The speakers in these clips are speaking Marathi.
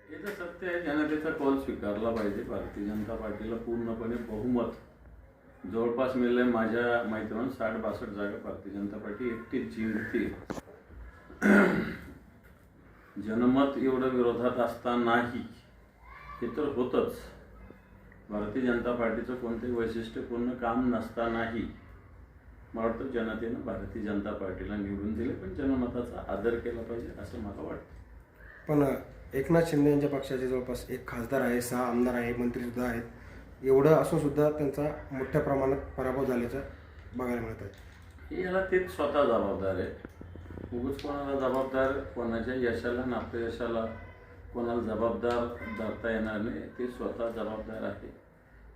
हे तर सत्य आहे. जनतेचा कौल स्वीकारला पाहिजे. भारतीय जनता पार्टीला पूर्णपणे बहुमत जवळपास मिळलंय. माझ्या माहितीवरून 60-62 जागा भारतीय जनता पार्टी एकटीच जिंकते. जनमत एवढं विरोधात असतानाही हे तर होतच. भारतीय जनता पार्टीचं कोणतेही वैशिष्ट्यपूर्ण काम नसतानाही मला वाटतं जनतेनं भारतीय जनता पार्टीला निवडून दिले, पण जनमताचा आदर केला पाहिजे असं मला वाटतं. पण एकनाथ शिंदे यांच्या पक्षाचे जवळपास 1 खासदार आहे, 6 आमदार आहे, मंत्रीसुद्धा आहेत. एवढं असून सुद्धा त्यांचा मोठ्या प्रमाणात पराभव झाल्याचं बघायला मिळत आहे. याला तेच स्वतः जबाबदार आहे. उगाच कोणाला जबाबदार, कोणाच्या यशाला आणि अपयशाला कोणाला जबाबदार धरता येणार नाही. ते स्वतः जबाबदार आहे.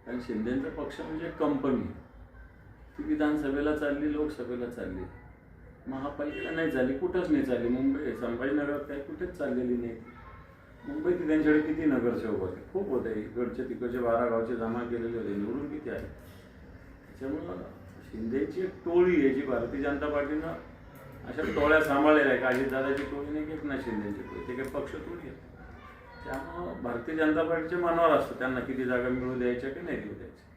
कारण शिंदेचा पक्ष म्हणजे कंपनी. ती विधानसभेला चालली, लोकसभेला चालली, महापालिकेला नाही चालली, कुठंच नाही चालली. मुंबई संभाजीनगरात काही कुठेच चाललेली नाही. मुंबईत त्यांच्याकडे किती नगरसेवक होते, खूप होते. इकडचे तिकडचे 12 गावचे जमा केलेले होते. निवडून किती आहे. त्याच्यामुळं शिंदेची एक टोळी आहे जी भारतीय जनता पार्टीनं अशा टोळ्या सांभाळलेल्या आहे. अजितदादाची टोळी नाही की एकनाथ शिंदेची टोळी, ते काही पक्ष टोळी आहे. त्यामुळं भारतीय जनता पार्टीच्या मनावर असतं त्यांना किती जागा मिळू द्यायच्या की नाही देऊ द्यायच्या.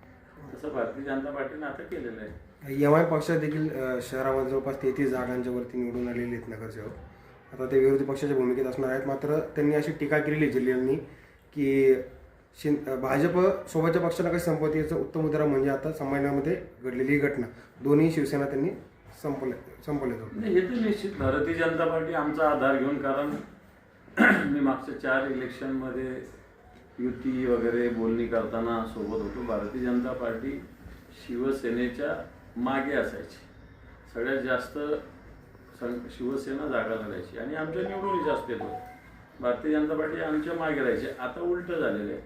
तसं भारतीय जनता पार्टीनं आता केलेलं आहे. एम-आय पक्षात देखील शहरामध्ये जवळपास 33 जागांच्या वरती निवडून आलेले आहेत नगरसेवक. आता ते विरोधी पक्षाच्या भूमिकेत असणार आहेत. मात्र त्यांनी अशी टीका केलेली जिल्ह्यांनी की भाजप सोबतच्या पक्षाला काही संपत्ती याचं उत्तम उदाहरण म्हणजे आता संभाजीनगरमध्ये घडलेली घटना. दोन्ही शिवसेना त्यांनी संपवले जाऊ. हे तर निश्चित भारतीय जनता पार्टी आमचा आधार घेऊन, कारण मी मागच्या 4 इलेक्शनमध्ये युती वगैरे बोलणी करताना सोबत होतो. भारतीय जनता पार्टी शिवसेनेच्या मागे असायची. सगळ्यात जास्त शिवसेना जागा लढायची आणि आमच्या निवडून जास्त येतो. भारतीय जनता पार्टी आमच्या मागे राहायची. आता उलटं झालेलं आहे.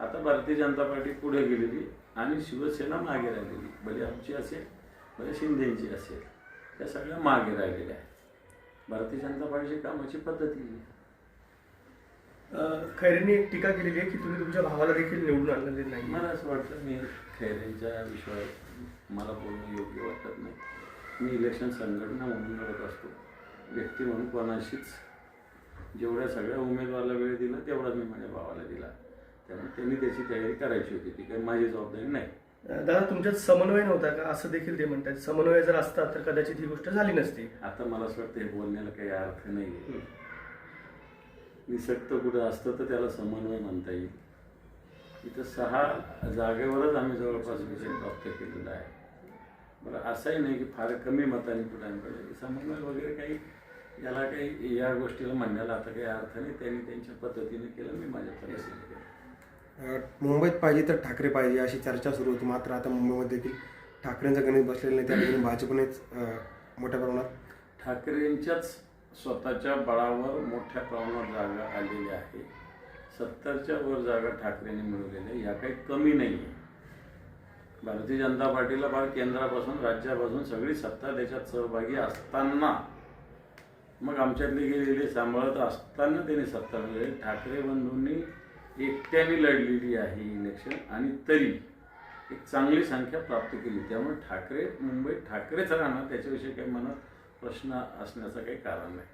आता भारतीय जनता पार्टी पुढे गेलेली आणि शिवसेना मागे राहिलेली. भले आमची असेल, भले शिंदेची असेल, त्या सगळ्या मागे राहिलेल्या आहेत. भारतीय जनता पार्टीची कामाची पद्धती. खैरेंनी एक टीका केलेली आहे की तुम्ही तुमच्या भावाला देखील निवडून आणलेले नाही. मला असं वाटतं मी खैरेंच्या विषयात मला बोलणं योग्य वाटत नाही. मी इलेक्शन संघटना म्हणून लढत असतो. व्यक्ती म्हणून कोणाशीच जेवढ्या सगळ्या उमेदवाराला वेळ दिला तेवढाच मी माझ्या भावाला दिला. त्यामुळे त्यांनी त्याची तयारी करायची होती. ती काही माझी जबाबदारी नाही. दादा, तुमच्यात समन्वय नव्हता का असं देखील ते म्हणतात. समन्वय जर असता तर कदाचित ही गोष्ट झाली नसती. आता मला असं वाटतं हे बोलण्याला काही अर्थ नाही आहे. निसक्त कुठं असतं तर त्याला समन्वय म्हणता येईल. इथं 6 जागेवरच आम्ही जवळपास विजय प्राप्त केलेला आहे. बरं, असंही नाही की फार कमी मतांनी कुठे पडले. समन्वय वगैरे काही याला काही या गोष्टीला म्हणण्याला आता काही अर्थ नाही. त्यांनी त्यांच्या पद्धतीने केलं, मी माझ्या पद्धतीने केलं. मुंबईत पाहिजे तर ठाकरे पाहिजे अशी चर्चा सुरू होती. मात्र आता मुंबईमध्ये देखील ठाकरेंचं गणित बसलेलं नाही. त्यामुळे भाजपनेच मोठ्या प्रमाणात ठाकरेंच्याच स्वतःच्या बळावर मोठ्या प्रमाणात जागा आलेल्या आहे. 70च्या वर जागा ठाकरेंनी मिळवलेल्या. या काही कमी नाही आहे. भारतीय जनता पार्टीला फार केंद्रापासून राज्यापासून सगळी सत्ता त्याच्यात सहभागी असताना, मग आमच्यातले गेलेले सांभाळत असताना त्यांनी सत्ता मिळवली. ठाकरे बंधूंनी एकट्याने लढलेली आहे इलेक्शन आणि तरी एक चांगली संख्या प्राप्त केली. त्यामुळे ठाकरे मुंबईत ठाकरेच राहणार, त्याच्याविषयी काही मनात प्रश्न असण्याचं काही कारण नाही.